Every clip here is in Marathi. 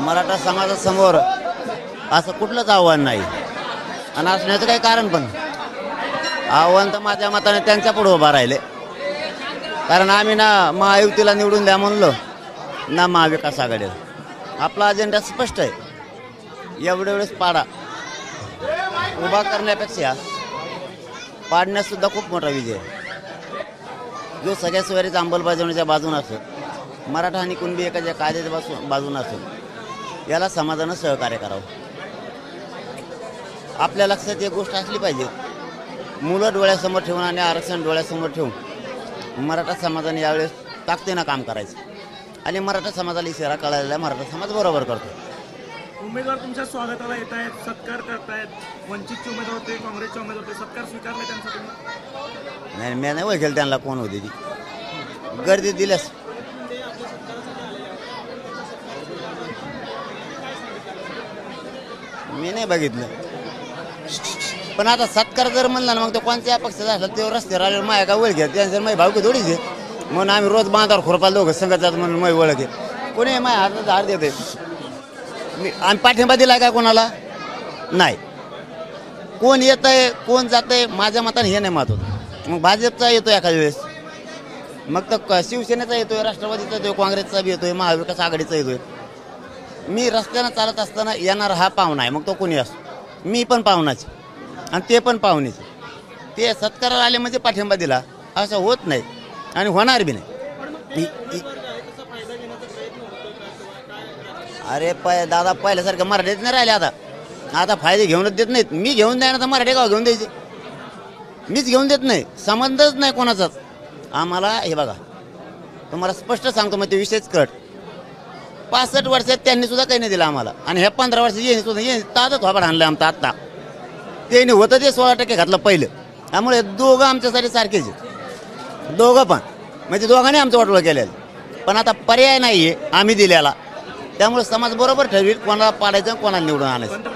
मराठा समाजासमोर असं कुठलंच आव्हान नाही आणि असण्याचं काही कारण पण आव्हान तर माझ्या मताने त्यांच्या पुढे उभा राहिले. कारण आम्ही ना महायुतीला निवडून द्या म्हणलो ना महाविकास आघाडीला. आपला अजेंडा स्पष्ट आहे. एवढे वेळेस पाडा उभा करण्यापेक्षा पाडण्यासुद्धा खूप मोठा विजय आहे. जो सगळ्या सोयरीचा अंमलबजावणीच्या बाजून असो, मराठा आणि कुणबी एकाच्या कायद्याच्या बाजून असो, याला समाजानं सहकार्य करावं. आपल्या लक्षात एक गोष्ट असली पाहिजे, मुलं डोळ्यासमोर ठेवून आणि आरक्षण डोळ्यासमोर ठेवून मराठा समाजाने यावेळेस ताकदीनं काम करायचं आणि मराठा समाजाला इशारा कळालेला मराठा समाज बरोबर करतो. उमेदवार तुमच्या स्वागताला येत आहेत, सत्कार करतायत. वंचितचे उमेदवार होते, काँग्रेसचे उमेदवार होते, सत्कार स्वीकारला त्यांचा तुम्ही? नाही, मी नाही ओळखेल त्यांना कोण होती ती. गर्दी दिल्यास मी नाही बघितलं. पण आता सत्कार जर म्हणला ना, मग तो कोणत्या पक्षाचा असला ते रस्त्यावर आले माझ्या का ओळख आहे त्यांच्या माझी भावकी थोडीच आहे. म्हणून आम्ही रोज बांधावर खुरपाला दोघं संगत जातो म्हणून माझी ओळख आहे. कोणी माझ्या हातात हार देते. मी आम्ही पाठिंबा दिला काय कोणाला नाही. कोण येत आहे कोण जात आहे माझ्या मताने हे नाही महत्व. मग भाजपचा येतो एखाद्या वेळेस, मग तर शिवसेनेचा येतोय, राष्ट्रवादीचा येतोय, काँग्रेसचा बी येतोय, महाविकास आघाडीचा येतोय. मी रस्त्यानं चालत असताना येणार हा पाहुणा आहे, मग तो कोणी असो. मी पण पाहुणाच आणि ते पण पाहुणेच. ते सत्काराला आले म्हणजे पाठिंबा दिला असं होत नाही आणि होणार बी नाही. अरे दादा पहिल्यासारखं मराठीत नाही राहिले. आता फायदे घेऊनच देत नाहीत. मी घेऊन द्या ना, तर मराठी गाव घेऊन द्यायचे. मीच घेऊन देत नाही, संबंधच नाही कोणाचाच आम्हाला. हे बघा तुम्हाला स्पष्ट सांगतो, मग ते विषयच कट. 65 वर्षात त्यांनी सुद्धा काही नाही दिलं आम्हाला आणि ह्या 15 वर्षात येणे सुद्धा ताजच व्हाबड आणलं आमचं. आत्ता त्यांनी होतं ते 16% घातलं पहिलं. त्यामुळे दोघं आमच्यासाठी सारखेच आहेत. दोघं पण म्हणजे दोघांनी आमचं वाटोळं केलेलं. पण आता पर्याय नाही आहे आम्ही दिल्याला. त्यामुळे समाज बरोबर ठरवेल कोणाला पाडायचं कोणाला निवडून आणायचं.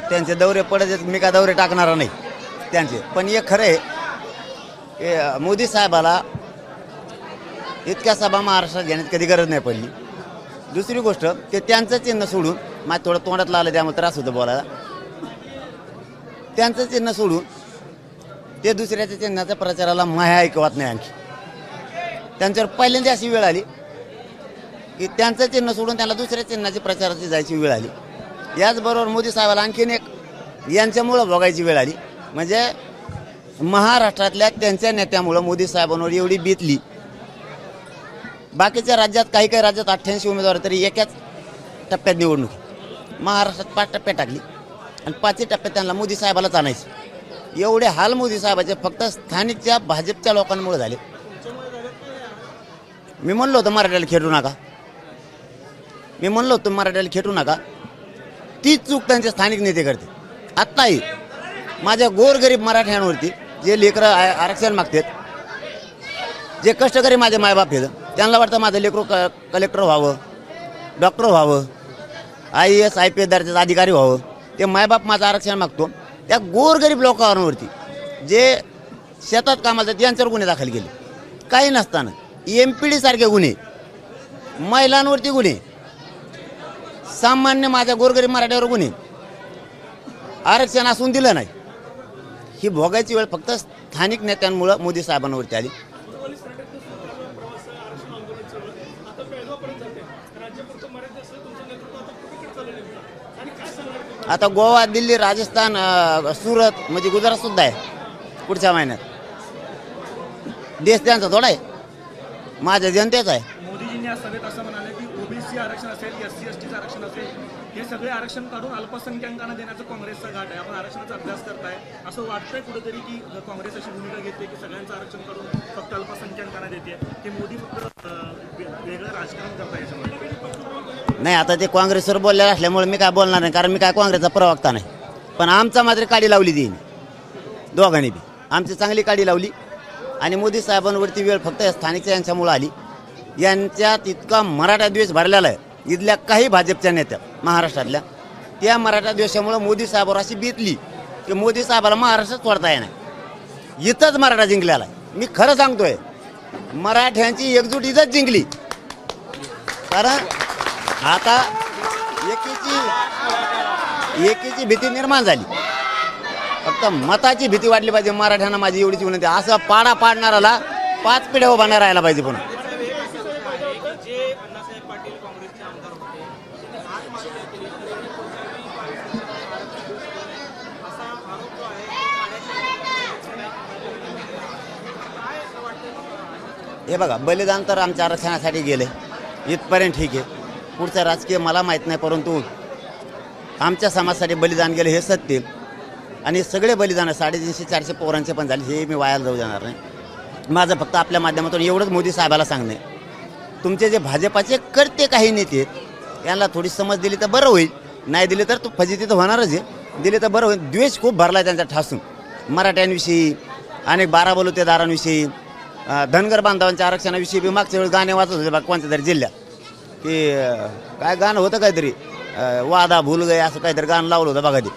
त्यांचे दौरे पडत, मी का दौरे टाकणार नाही त्यांचे. पण हे खरं आहे, मोदी साहेबाला इतक्या सभा महाराष्ट्रात घेण्यात कधी गरज नाही पडली. दुसरी गोष्ट ते त्यांचं चिन्ह सोडून, माझ्या थोडं तोंडात आलं त्यामुळे त्रास होतो बोलायला. त्यांचं चिन्ह सोडून ते दुसऱ्याच्या चिन्हाच्या प्रचाराला माया ऐकवत नाही. आणखी त्यांच्यावर पहिल्यांदा अशी वेळ आली की त्यांचं चिन्ह सोडून त्यांना दुसऱ्या चिन्हाची प्रचाराची जायची वेळ आली. याचबरोबर मोदी साहेबाला आणखीन एक यांच्यामुळं भोगायची वेळ आली. म्हणजे महाराष्ट्रातल्या त्यांच्या नेत्यामुळं मोदी साहेबांवर एवढी बेतली. बाकीच्या राज्यात काही राज्यात 88 उमेदवार तरी एकाच टप्प्यात निवडणूक. महाराष्ट्रात 5 टप्प्यात टाकली आणि 5ही टप्प्यात त्यांना मोदी साहेबालाच आणायचे. एवढे हाल मोदी साहेबाचे फक्त स्थानिकच्या भाजपच्या लोकांमुळे झाले. मी म्हणलो होतं मराठ्याला खेटू नका, मी म्हणलो होतो मराठ्याला खेटू नका. तीच चूक त्यांचे स्थानिक नेते करते. आत्ताही माझ्या गोरगरीब मराठ्यांवरती जे लेकरं आरक्षण मागतात, जे कष्टकरी माझे मायबाप आहेत, त्यांना वाटतं माझं लेकरू कलेक्टर व्हावं, डॉक्टर व्हावं, IAS IPS दर्जाचा अधिकारी व्हावं. ते मायबाप माझं आरक्षण मागतो. त्या गोरगरीब लोकांवरती जे शेतात कामाला जातात यांच्यावर गुन्हे दाखल केले काही नसताना. MPD सारखे गुन्हे, महिलांवरती गुन्हे, सामान्य माझ्या गोरगरीब मराठ्यावर गुन्हे, आरक्षण असून दिलं नाही. ही भोगायची वेळ फक्त स्थानिक नेत्यांमुळं मोदी साहेबांवरती आली. आता गोवा, दिल्ली, राजस्थान, सुरत म्हणजे गुजरात सुद्धा आहे पुढच्या महिन्यात. देश त्यांचा थोडा आहे, माझ्या जनतेचा आहे. मोदीजींनी या सभेत असं म्हणाले की OBC आरक्षण असेल, SC ST आरक्षण असेल, हे सगळे आरक्षण काढून अल्पसंख्याकांना देण्याचं काँग्रेसचा घाट आहे. आपण आरक्षणाचा अभ्यास करताय, असं वाटतंय कुठेतरी की काँग्रेस अशी भूमिका घेते की सगळ्यांचं आरक्षण काढून फक्त अल्पसंख्याकांना देते, की मोदी फक्त वेगळं राजकारण करताय याच्यामध्ये? नाही, आता ते काँग्रेसवर बोललेलं असल्यामुळे मी काय बोलणार नाही, कारण मी काय काँग्रेसचा प्रवक्ता नाही. पण आमचा मात्र काडी लावली देईन दोघांनी बी. आमची चांगली काडी लावली आणि मोदी साहेबांवरती वेळ फक्त स्थानिकच्या यांच्यामुळे आली. यांच्यात इतका मराठा द्वेष भरलेला आहे इथल्या काही भाजपच्या नेत्या महाराष्ट्रातल्या त्या मराठा द्वेषामुळे मोदी साहेबावर अशी बेतली की मोदी साहेबाला महाराष्ट्रात सोडता येणार. इथंच मराठा जिंकलेला आहे. मी खरं सांगतोय, मराठ्यांची एकजूट इथंच जिंकली. कारण आता एकीची भीती निर्माण झाली. फक्त मताची भीती वाढली पाहिजे मराठ्यांना. माझी एवढीच विनंती. असं पाडा पाडणाराला 5 पिढ्या उभा नाही राहायला पाहिजे. पुन्हा हे बघा, बलिदान तर आमच्या आरक्षणासाठी गेले इथपर्यंत ठीक आहे. पुढचं राजकीय मला माहीत नाही, परंतु आमच्या समाजासाठी बलिदान गेले हे सत्य. आणि सगळे बलिदान 350-400 पोरांचे पण झाले, हे मी वायाला जाऊ देणार नाही. माझं फक्त आपल्या माध्यमातून एवढंच मोदी साहेबाला सांगणे, तुमचे जे भाजपाचे करते काही नेते यांना थोडी समज दिली तर बरं होईल. नाही दिली तर तो फजिती तर होणारच आहे. दिली तर बरं होईल. द्वेष खूप भरला त्यांचा ठासून मराठ्यांविषयी, अनेक 12 बलुतेदारांविषयी, धनगर बांधवांच्या आरक्षणाविषयी बी मागच्या वेळी गाणे वाचत होते बघा कोणत्या तरी जिल्ह्यात, की काय गाणं होतं काहीतरी, वादा भूल गए असं काहीतरी गाणं लावलं होतं बघा. ते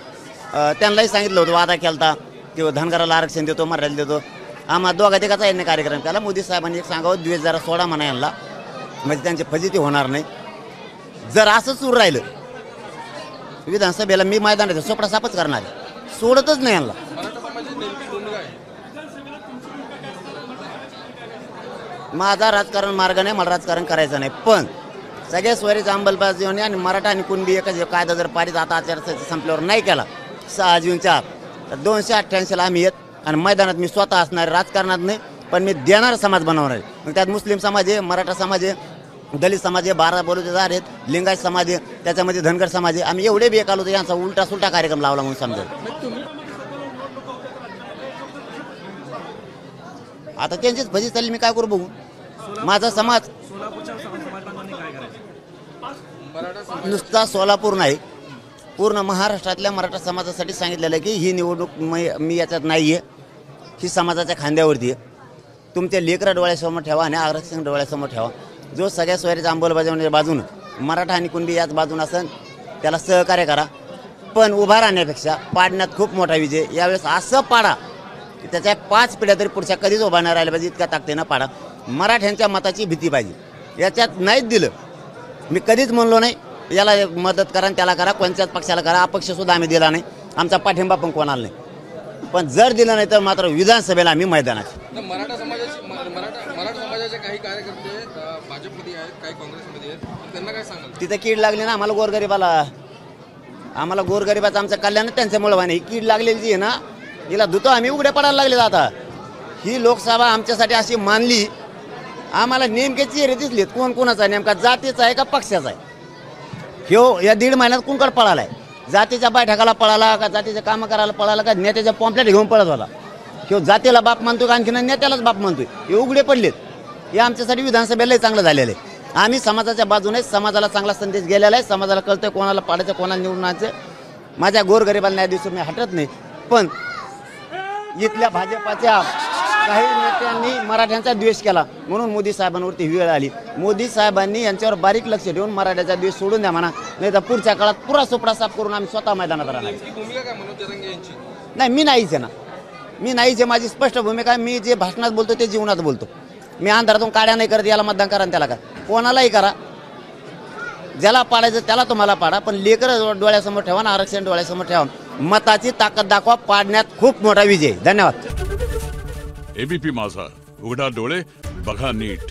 त्यांनाही सांगितलं होतं वादा केलता किंवा धनगराला आरक्षण देतो, मराठ्याला देतो. आम्हा दोघात एकाचा यांनी कार्यक्रम केला. मोदी साहेबांनी एक सांगावं, द्वेष जरा सोडा म्हणा यांना, म्हणजे त्यांची फजिती होणार नाही. जर असं सुरू राहिलं विधानसभेला मी मैदानात सोपडा सापच करणार आहे. सोडतच नाही यांना. माझा राजकारण मार्ग नाही, मला राजकारण करायचं नाही. पण सगळ्या स्वरीचा अंमलबजावणी आणि मराठा आणि कुणबी एकच कायदा जर पारित आता आचारसंहिता संपल्यावर नाही केला 6 जूनच्या आत, तर 288ला आम्ही येत आणि मैदानात मी स्वतः असणार. राजकारणात नाही, पण मी देणार समाज बनवणार आहे. मग त्यात मुस्लिम समाज आहे, मराठा समाज आहे, दलित समाज आहे, 12 बलुतेदार आहेत, लिंगायत समाज आहे, त्याच्यामध्ये धनगर समाज आहे. आम्ही एवढे बेकाल होतो, यांचा उलटा सुलटा कार्यक्रम लावला म्हणून समजा. आता त्यांचीच फजिती चालली, मी काय करू बघू. माझा समाज नुसता सोलापूर नाही, पूर्ण महाराष्ट्रातल्या मराठा समाजासाठी सांगितलेलं आहे की ही निवडणूक मी याच्यात नाही आहे, ही समाजाच्या खांद्यावरती आहे. तुमच्या लेकरं डोळ्यासमोर ठेवा आणि आरक्षण डोळ्यासमोर ठेवा. जो सगळ्या सोयरीच्या अंमलबजावणीच्या बाजूनं मराठा आणि कुणबी याच बाजून असेल त्याला सहकार्य करा. पण उभा राहण्यापेक्षा पाडण्यात खूप मोठा विजय. यावेळेस असं पाडा की त्याच्या 5 पिढ्या तरी पुढच्या कधीच उभा नाही राहिल्या पाहिजे, इतक्या ताकदीनं पाडा. मराठ्यांच्या मताची भीती पाहिजे. याच्यात नाहीच दिलं, मी कधीच म्हणलो नाही याला मदत करा आणि त्याला करा, कोणत्याच पक्षाला करा. अपक्षसुद्धा आम्ही दिला नाही, आमचा पाठिंबा पण कोणाला नाही. पण जर दिलं नाही तर मात्र विधानसभेला आम्ही मैदानात. मराठा समाजाचे काही कार्यकर्ते भाजपमध्ये आहेत, काही काँग्रेसमध्ये आहेत, त्यांना काय सांगाल? तिथं कीड लागली ना आम्हाला गोरगरिबाचं आमचं कल्याण त्यांच्यामुळे व्हायला. ही कीड लागलेली जी आहे ना, हिला धुतो आम्ही उघड्या पडायला लागले. आता ही लोकसभा आमच्यासाठी अशी मानली, आम्हाला नेमके चेहरे दिसलेत कोण कोणाचा, नेमका जातीचा आहे का पक्षाचा आहे. ह्यो या 1.5 महिन्यात कुणकड पळालाय, जातीच्या बैठकाला पळाला का, जातीचे कामं करायला पळाला का, नेत्याच्या पॉम्पलेट घेऊन पळत होता. ह्यो जातीला बाप मानतोय का आणखीन नेत्यालाच बाप मानतोय, हे उघडे पडलेत. हे आमच्यासाठी विधानसभेलाही चांगलं झालेलं आहे. आम्ही समाजाच्या बाजूने, समाजाला चांगला संदेश गेलेला आहे. समाजाला कळतंय कोणाला पाडायचं, कोणाला निवडण्याचं. माझ्या गोरगरिबाला न्याय दिवशी मी हटत नाही. पण इथल्या भाजपाच्या काही नेत्यांनी मराठ्यांचा द्वेष केला म्हणून मोदी साहेबांवरती वेळ आली. मोदी साहेबांनी यांच्यावर बारीक लक्ष ठेवून मराठ्याचा द्वेष सोडून द्या म्हणा, नाही तर पुढच्या काळात पुरा सोपडा साफ करून आम्ही स्वतः मैदानात राहणार. नाही, मी नाहीच आहे ना, मी नाहीच आहे. माझी स्पष्ट भूमिका आहे. मी जे भाषणात बोलतो ते जीवनात बोलतो. मी अंधारातून काड्या नाही करत. याला मतदान करा आणि त्याला करा, कोणालाही करा. ज्याला पाडायचं त्याला तुम्हाला पाडा, पण लेकरं डोळ्यासमोर ठेवा ना, आरक्षण डोळ्यासमोर ठेवा. मताची ताकद दाखवा. पाडण्यात खूप मोठा विजय. धन्यवाद. एबीपी माझा, उघडा डोळे बघा नीट.